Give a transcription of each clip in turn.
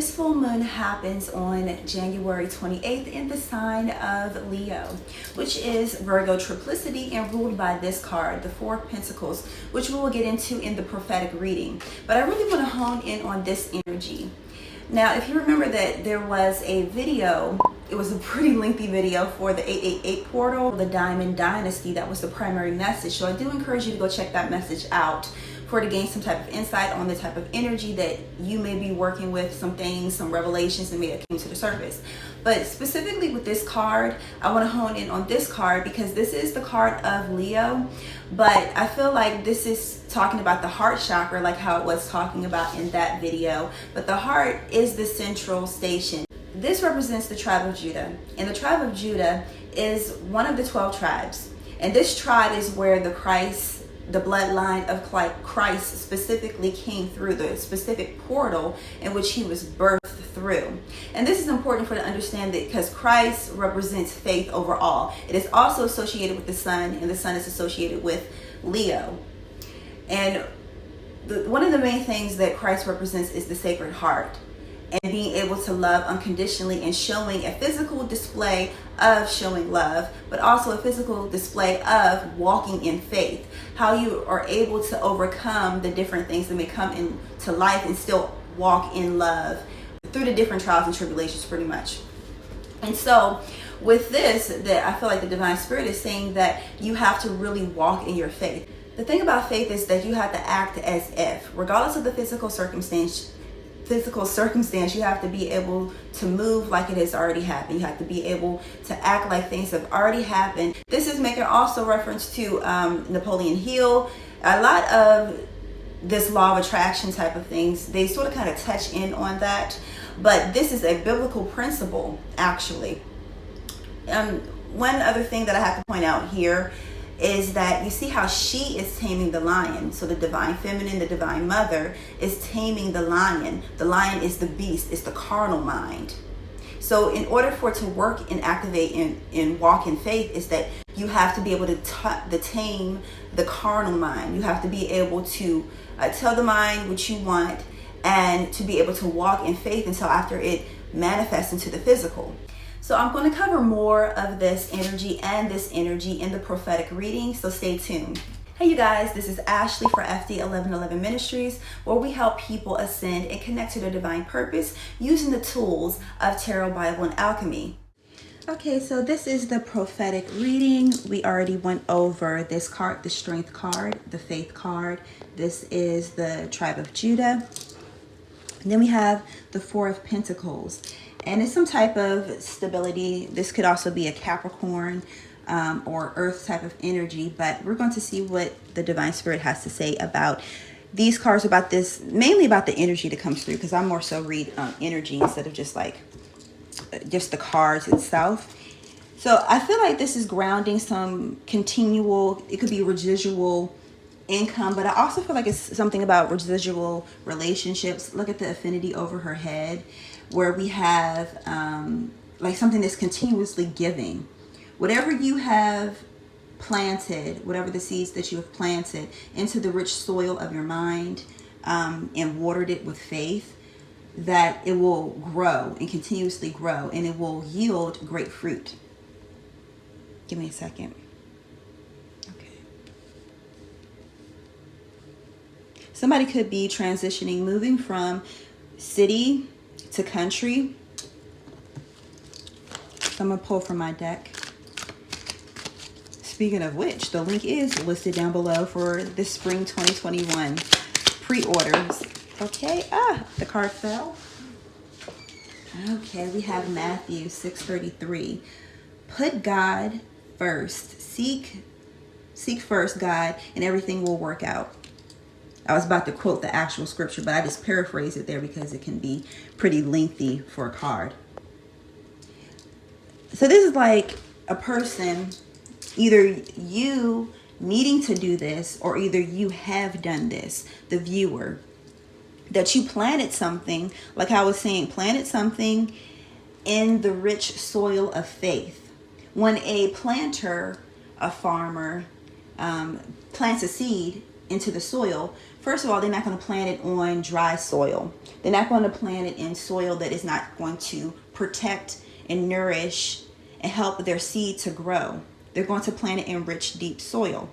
This full moon happens on January 28th in the sign of Leo, which is Virgo triplicity and ruled by this card, the Four of Pentacles, which we will get into in the prophetic reading. But I really want to hone in on this energy. Now, if you remember that there was a video, it was a pretty lengthy video for the 888 portal, the Diamond Dynasty. That was the primary message. So I do encourage you to go check that message out to gain some type of insight on the type of energy that you may be working with, some things, some revelations that may have came to the surface. But specifically with this card, I want to hone in on this card because this is the card of Leo, but I feel like this is talking about the heart chakra, like how it was talking about in that video. But the heart is the central station. This represents the tribe of Judah, and the tribe of Judah is one of the 12 tribes. And this tribe is where the bloodline of Christ specifically came through, the specific portal in which he was birthed through. And this is important for to understand that because Christ represents faith overall. It is also associated with the sun, and the sun is associated with Leo. And one of the main things that Christ represents is the Sacred Heart, and being able to love unconditionally and showing a physical display of showing love, but also a physical display of walking in faith. How you are able to overcome the different things that may come into life and still walk in love through the different trials and tribulations, pretty much. And so with this, that I feel like the Divine Spirit is saying that you have to really walk in your faith. The thing about faith is that you have to act as if, regardless of the physical circumstance, you have to be able to move like it has already happened. You have to be able to act like things have already happened. This is making also reference to Napoleon Hill. A lot of this law of attraction type of things, they sort of kind of touch in on that. But this is a biblical principle, actually. One other thing that I have to point out here is that you see how she is taming the lion. So the divine feminine, the divine mother, is taming the lion. The lion is the beast, it's the carnal mind. So in order for it to work and activate and walk in faith, is that you have to be able to tame the carnal mind. You have to be able to tell the mind what you want and to be able to walk in faith until after it manifests into the physical. So I'm going to cover more of this energy and this energy in the prophetic reading, so stay tuned. Hey you guys, this is Ashley for FD 1111 Ministries, where we help people ascend and connect to their divine purpose using the tools of tarot, Bible, and alchemy. Okay, so this is the prophetic reading. We already went over this card, the Strength card, the Faith card. This is the Tribe of Judah. And then we have the Four of Pentacles. And it's some type of stability. This could also be a Capricorn or Earth type of energy. But we're going to see what the Divine Spirit has to say about these cards, about this, mainly about the energy that comes through. Because I more so read energy instead of just the cards itself. So I feel like this is grounding some continual, it could be residual income, but I also feel like it's something about residual relationships. Look at the affinity over her head, where we have like something that's continuously giving. Whatever you have planted, whatever the seeds that you have planted into the rich soil of your mind and watered it with faith, that it will grow and continuously grow, and it will yield great fruit. Give me a second. Okay. Somebody could be transitioning, moving from city to country. So I'm going to pull from my deck. Speaking of which, the link is listed down below for the spring 2021 pre-orders. Okay, the card fell. Okay, we have Matthew 6:33. Put God first. Seek first God, and everything will work out. I was about to quote the actual scripture, but I just paraphrase it there because it can be pretty lengthy for a card. So this is like a person, either you needing to do this or either you have done this, the viewer, that you planted something, like I was saying, planted something in the rich soil of faith. When a planter, a farmer, plants a seed, into the soil, first of all, they're not going to plant it on dry soil. They're not going to plant it in soil that is not going to protect and nourish and help their seed to grow. They're going to plant it in rich, deep soil.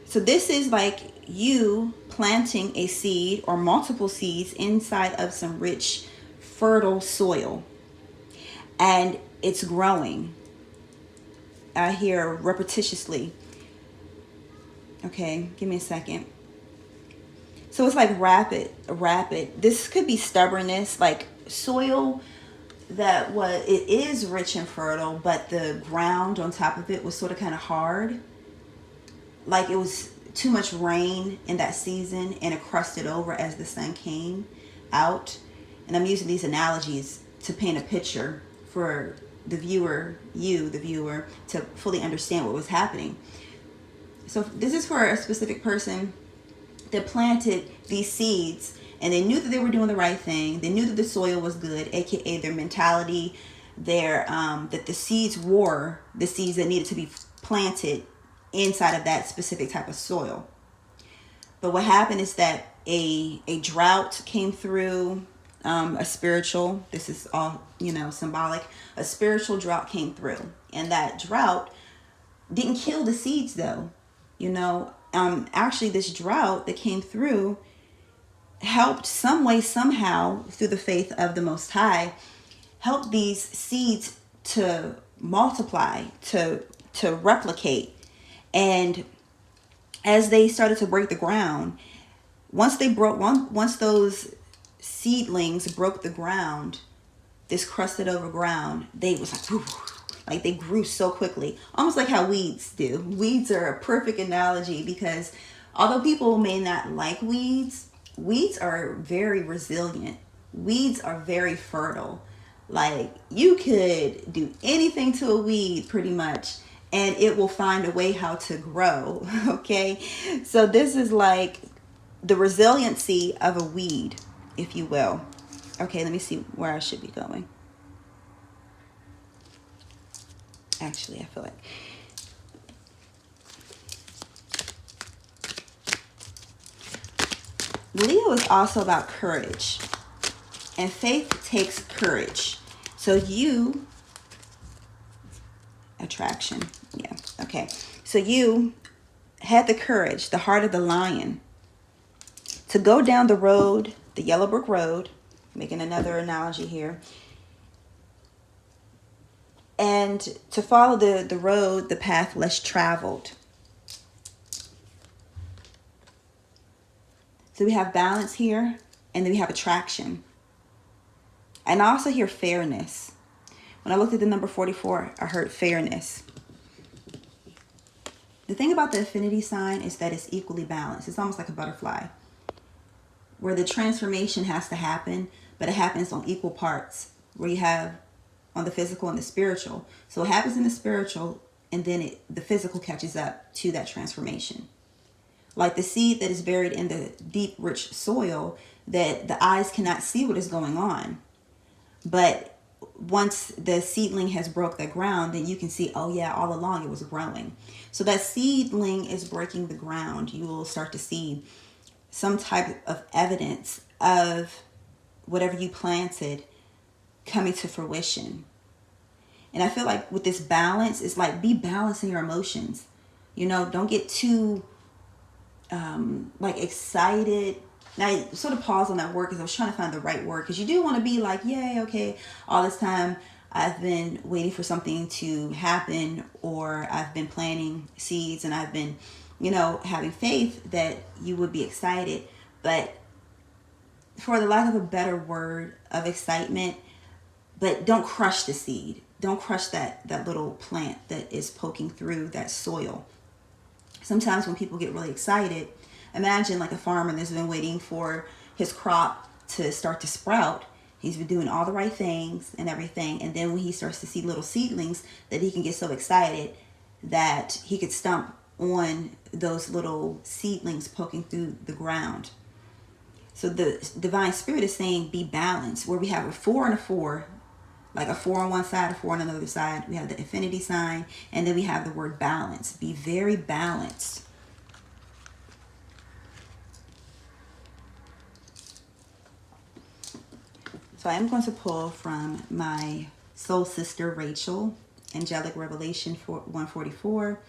So this is like you planting a seed or multiple seeds inside of some rich, fertile soil. And it's growing. I hear repetitiously. Okay, give me a second. So it's like rapid. This could be stubbornness, like soil that it is rich and fertile, but the ground on top of it was sort of kind of hard. Like it was too much rain in that season and it crusted over as the sun came out. And I'm using these analogies to paint a picture for the viewer, the viewer, to fully understand what was happening. So this is for a specific person that planted these seeds and they knew that they were doing the right thing. They knew that the soil was good, aka their mentality, that the seeds were the seeds that needed to be planted inside of that specific type of soil. But what happened is that a drought came through, a spiritual, this is all, symbolic, a spiritual drought came through. And that drought didn't kill the seeds though. Actually this drought that came through helped some way, somehow, through the faith of the Most High, help these seeds to multiply, to replicate. And as they started to break the ground, once those seedlings broke the ground, this crusted over ground, they was like, whew, like they grew so quickly, almost like how weeds do. Weeds are a perfect analogy because although people may not like weeds are very resilient. Weeds are very fertile. Like you could do anything to a weed pretty much and it will find a way how to grow. Okay. So this is like the resiliency of a weed, if you will. Okay. Let me see where I should be going. Actually, I feel like Leo is also about courage, and faith takes courage. So attraction. Yeah. Okay. So you had the courage, the heart of the lion, to go down the road, the yellow brick road, making another analogy here, and to follow the road, the path less traveled. So we have balance here, and then we have attraction. And I also hear fairness. When I looked at the number 44, I heard fairness. The thing about the affinity sign is that it's equally balanced. It's almost like a butterfly, where the transformation has to happen, but it happens on equal parts, where you have on the physical and the spiritual. So it happens in the spiritual, and then the physical catches up to that transformation. Like the seed that is buried in the deep, rich soil that the eyes cannot see what is going on. But once the seedling has broke the ground, then you can see, oh yeah, all along it was growing. So that seedling is breaking the ground. You will start to see some type of evidence of whatever you planted coming to fruition. And I feel like with this balance, it's like be balanced in your emotions. Don't get too excited. Now I sort of paused on that word because I was trying to find the right word, because you do want to be like, yay, okay, all this time I've been waiting for something to happen, or I've been planting seeds and I've been, having faith that you would be excited. But for the lack of a better word of excitement, but don't crush the seed. Don't crush that little plant that is poking through that soil. Sometimes when people get really excited, imagine like a farmer that's been waiting for his crop to start to sprout. He's been doing all the right things and everything. And then when he starts to see little seedlings, that he can get so excited that he could stomp on those little seedlings poking through the ground. So the divine spirit is saying be balanced, where we have a 4 and a 4, like a 4 on one side, a 4 on another side. We have the infinity sign, and then we have the word balance. Be very balanced. So I am going to pull from my soul sister, Rachel, Angelic Revelation 144.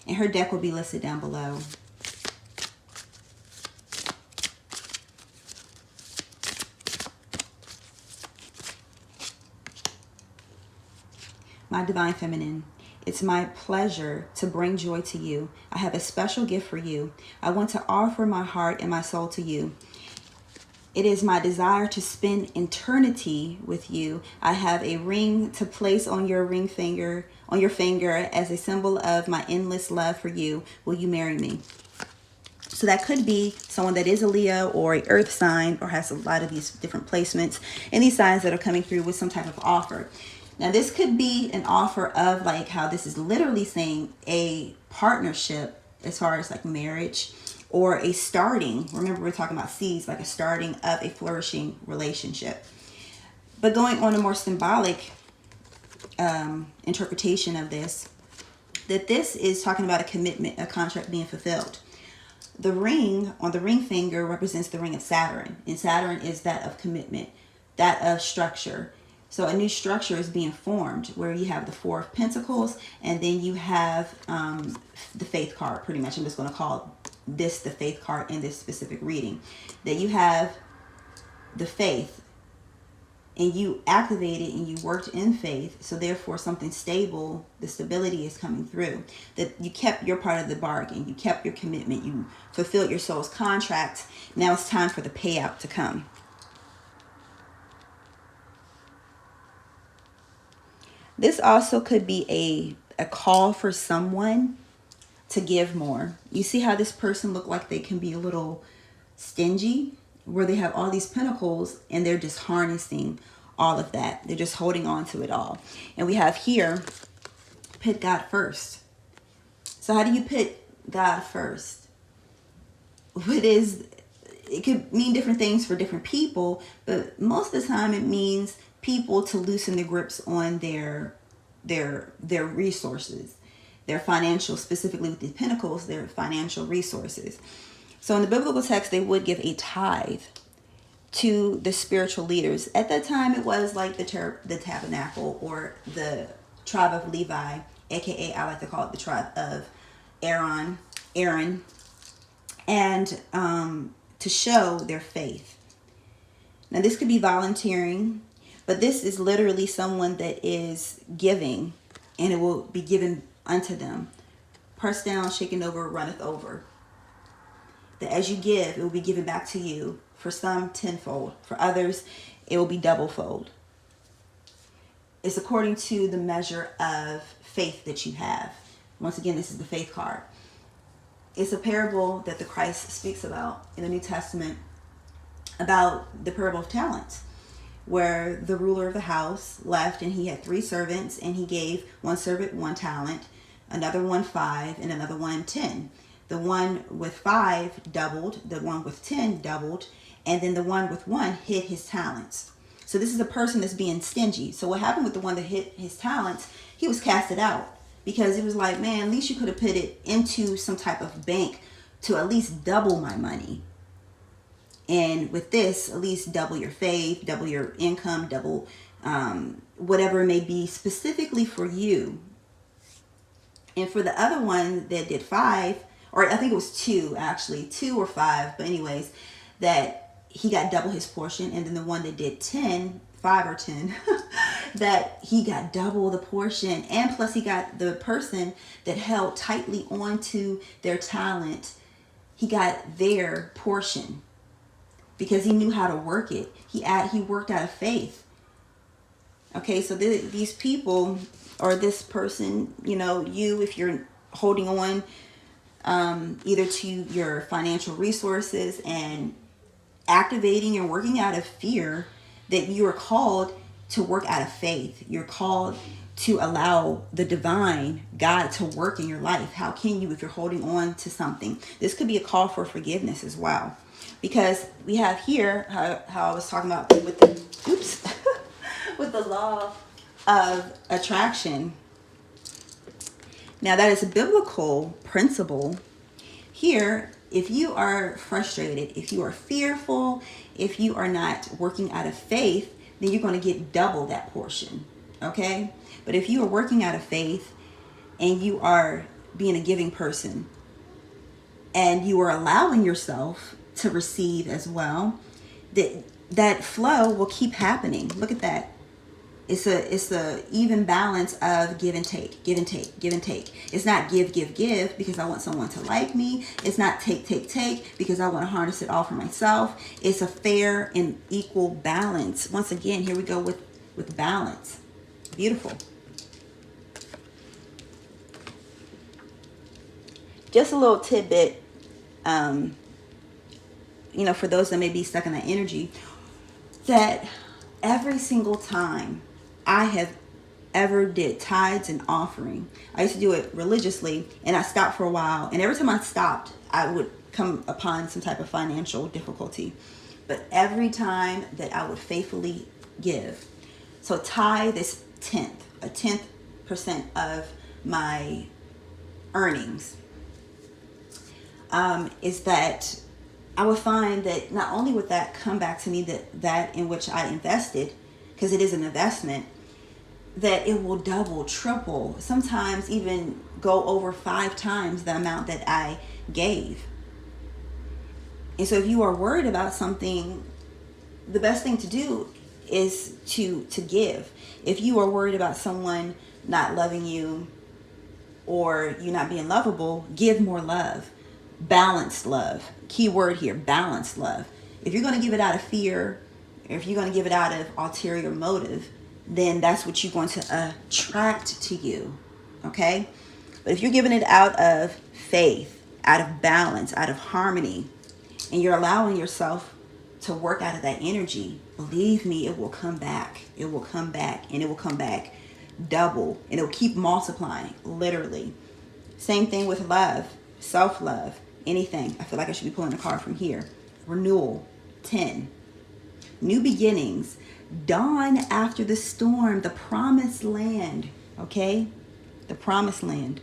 And her deck will be listed down below. My Divine Feminine, it's my pleasure to bring joy to you. I have a special gift for you. I want to offer my heart and my soul to you. It is my desire to spend eternity with you. I have a ring to place on your finger as a symbol of my endless love for you. Will you marry me? So that could be someone that is a Leo or a earth sign or has a lot of these different placements and these signs that are coming through with some type of offer. Now, this could be an offer of like how this is literally saying a partnership as far as like marriage or a starting. Remember, we're talking about seeds, like a starting of a flourishing relationship. But going on a more symbolic interpretation of this, that this is talking about a commitment, a contract being fulfilled. The ring on the ring finger represents the ring of Saturn. And Saturn is that of commitment, that of structure. So a new structure is being formed where you have the Four of Pentacles and then you have the Faith card, pretty much. I'm just going to call this the Faith card in this specific reading. That you have the faith and you activated and you worked in faith. So therefore something stable, the stability is coming through. That you kept your part of the bargain. You kept your commitment. You fulfilled your soul's contract. Now it's time for the payout to come. This also could be a call for someone to give more. You see how this person look like they can be a little stingy, where they have all these pentacles and they're just harnessing all of that. They're just holding on to it all. And we have here, put God first. So how do you put God first? It could mean different things for different people, but most of the time it means people to loosen their grips on their resources, their financial, specifically with the pentacles, their financial resources. So in the biblical text, they would give a tithe to the spiritual leaders. At that time, it was like the tabernacle or the tribe of Levi, aka I like to call it the tribe of Aaron, and to show their faith. Now this could be volunteering, but this is literally someone that is giving, and it will be given unto them. Pressed down, shaken over, runneth over. That as you give, it will be given back to you. For some, tenfold. For others, it will be doublefold. It's according to the measure of faith that you have. Once again, this is the faith card. It's a parable that the Christ speaks about in the New Testament about the parable of talents, where the ruler of the house left and he had 3 servants, and he gave one servant 1 talent, another one 5, and another one 10. The one with 5 doubled, the one with 10 doubled, and then the one with 1 hid his talents. So this is a person that's being stingy. So what happened with the one that hid his talents, he was casted out because it was like, man, at least you could have put it into some type of bank to at least double my money. And with this, at least double your faith, double your income, double whatever it may be specifically for you. And for the other one that did 5, or I think it was 2 actually, 2 or 5, but anyways, that he got double his portion. And then the one that did 10, 5 or 10, that he got double the portion. And plus he got the person that held tightly onto their talent, he got their portion because he knew how to work it. He worked out of faith. Okay, so these people, or this person, you, if you're holding on either to your financial resources and activating and working out of fear, that you are called to work out of faith. You're called to allow the divine God to work in your life. How can you if you're holding on to something? This could be a call for forgiveness as well. Because we have here how I was talking about with the with the law of attraction. Now that is a biblical principle. Here, if you are frustrated, if you are fearful, if you are not working out of faith, then you're going to get double that portion. Okay? But if you are working out of faith and you are being a giving person and you are allowing yourself to receive as well, that flow will keep happening. Look at that. It's a even balance of give and take, give and take, give and take. It's not give because I want someone to like me. It's not take because I want to harness it all for myself. It's a fair and equal balance. Once again, here we go with balance. Beautiful. Just a little tidbit, for those that may be stuck in that energy, that every single time I have ever did tithes and offering, I used to do it religiously, and I stopped for a while, and every time I stopped, I would come upon some type of financial difficulty. But every time that I would faithfully give, so tithe is a 10% of my earnings, is that I would find that not only would that come back to me, that in which I invested, because it is an investment, that it will double, triple, sometimes even go over 5 times the amount that I gave. And so if you are worried about something, the best thing to do is to give. If you are worried about someone not loving you or you not being lovable, give more love. Balanced love. Key word here, balanced love. If you're going to give it out of fear, if you're going to give it out of ulterior motive, then that's what you're going to attract to you. Okay? But if you're giving it out of faith, out of balance, out of harmony, and you're allowing yourself to work out of that energy, believe me, it will come back. It will come back, and it will come back double, and it will keep multiplying, literally. Same thing with love, self-love, anything. I feel like I should be pulling a card from here. Renewal, 10. New beginnings, dawn after the storm, the promised land, okay? The promised land.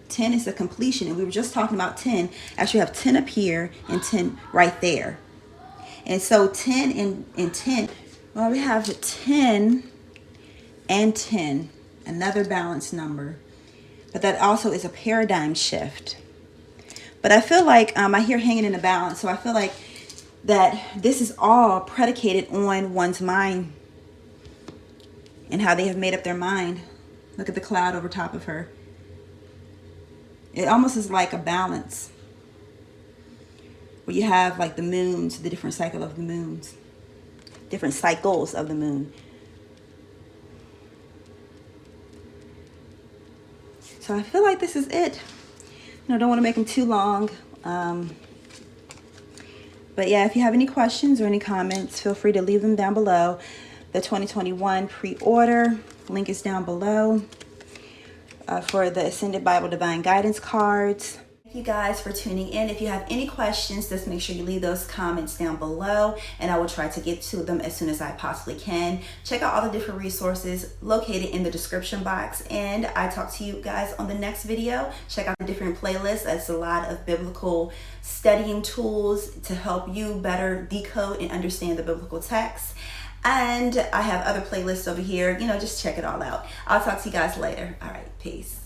10 is a completion, and we were just talking about 10. Actually, I have 10 up here and 10 right there. And so 10 and 10, well, we have 10 and 10, another balanced number. But that also is a paradigm shift. But I feel like I hear hanging in a balance, so I feel like that this is all predicated on one's mind and how they have made up their mind. Look at the cloud over top of her. It almost is like a balance where you have like the moons, the different cycle of the moons, different cycles of the moon. So I feel like this is it. Don't want to make them too long. But yeah, if you have any questions or any comments, feel free to leave them down below. The 2021 pre-order link is down below for the Ascended Bible Divine Guidance cards. Thank you guys for tuning in. If you have any questions, just make sure you leave those comments down below, and I will try to get to them as soon as I possibly can. Check out all the different resources located in the description box, and I talk to you guys on the next video. Check out the different playlists. That's a lot of biblical studying tools to help you better decode and understand the biblical text. And I have other playlists over here. Just check it all out. I'll talk to you guys later. All right, peace.